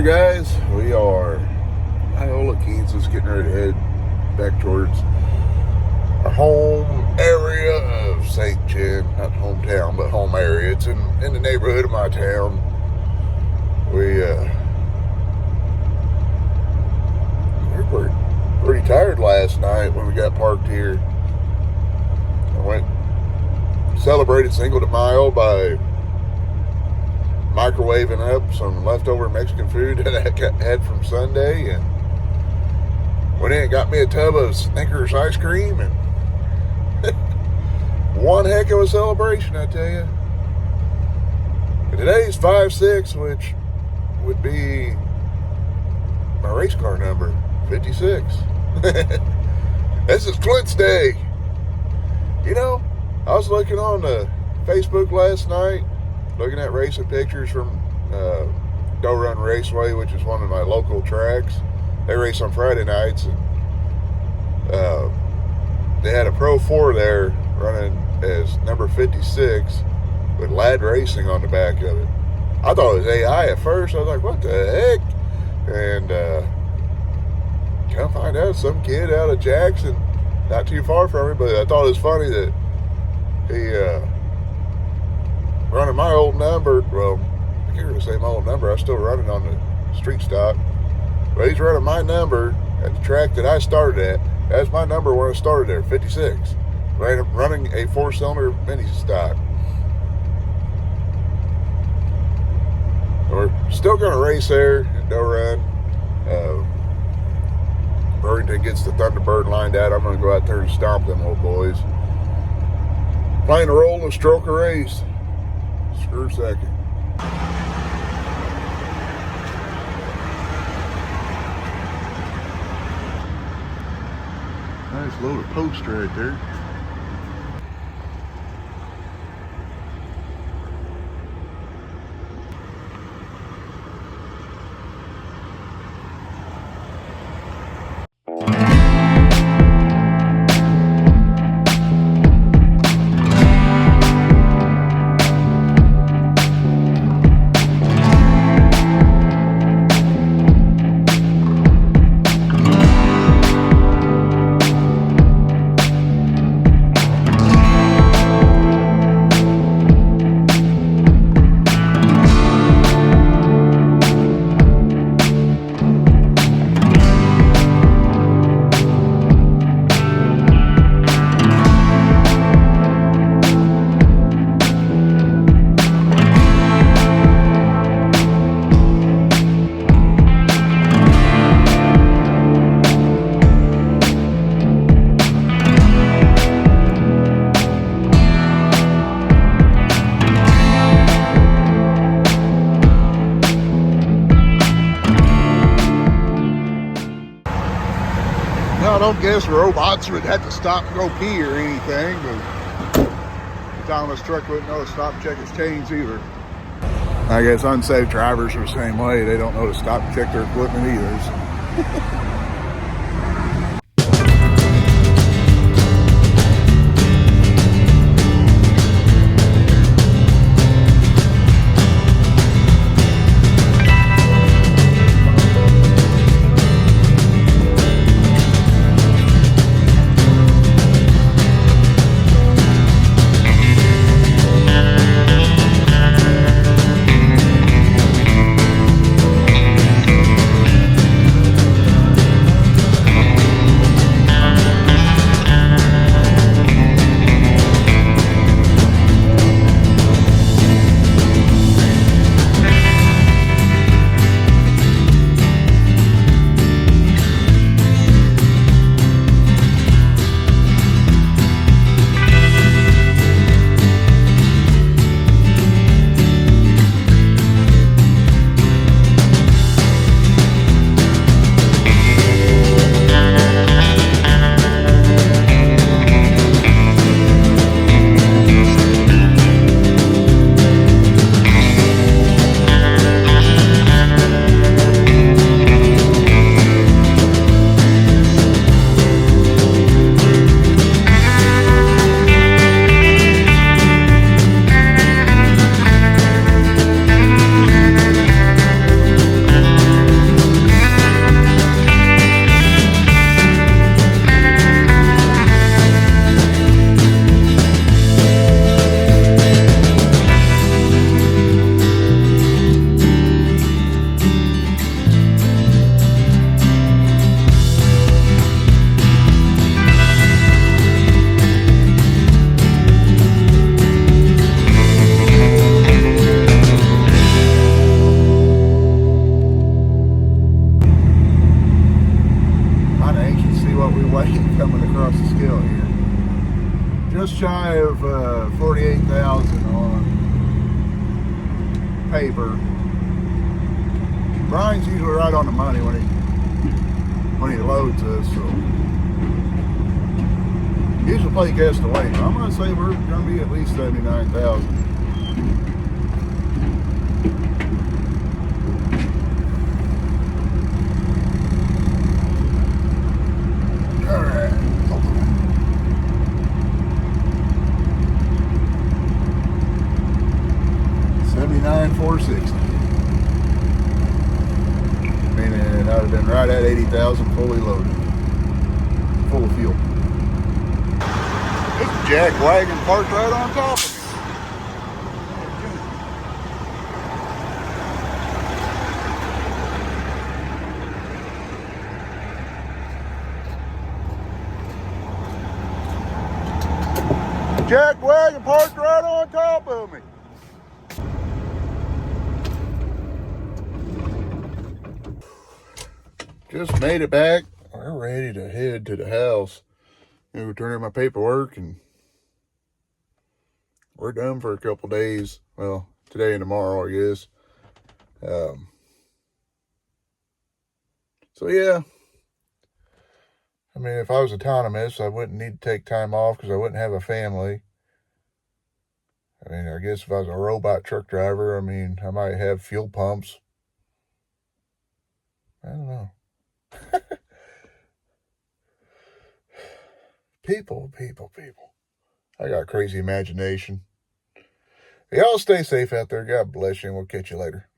morning, guys. We are Iola, Kansas, getting ready to head back towards our home area of St. John. Not hometown, but home area. It's in the neighborhood of my town. We were pretty tired last night when we got parked here. I celebrated Cinco de Mayo by microwaving up some leftover Mexican food that I had from Sunday, and went in and got me a tub of Snickers ice cream, and one heck of a celebration, I tell you. And today's 5-6, which would be my race car number, 56. This is Clint's Day. You know, I was looking on Facebook last night, looking at racing pictures from Doe Run Raceway, which is one of my local tracks. They race on Friday nights, and they had a Pro 4 there running as number 56 with Lad Racing on the back of it. I thought it was AI at first. I was like, what the heck? And come find out, some kid out of Jackson, not too far from me, but I thought it was funny that he running my old number. Well, I can't really say my old number. I was still running on the street stock. But he's running my number at the track that I started at. That's my number when I started there, 56. Running a 4-cylinder mini stock. We're still going to race there at Doe Run. Burlington gets the Thunderbird lined out. I'm going to go out there and stomp them old boys. Playing a role in stroke a race. Screw second. Nice load of post right there. I don't guess robots would have to stop and go pee or anything, but the autonomous truck wouldn't know to stop and check its chains either. I guess unsafe drivers are the same way. They don't know to stop and check their equipment either. we weigh coming across the scale here. Just shy of 48,000 on paper. Brian's usually right on the money when he loads us, so usually play guess the weight. I'm gonna say we're gonna be at least 79,000. All right. 79,460. Meaning I'd have been right at 80,000 fully loaded, full of fuel. This jack wagon parked right on top of me. Jack wagon parked right on top of me. Just made it back. We're ready to head to the house. And we're turning in my paperwork, and we're done for a couple days. Well, today and tomorrow, I guess. So yeah. I mean, if I was autonomous, I wouldn't need to take time off because I wouldn't have a family. I mean, I guess if I was a robot truck driver, I mean, I might have fuel pumps. I don't know. People. I got a crazy imagination. Y'all stay safe out there. God bless you, and we'll catch you later.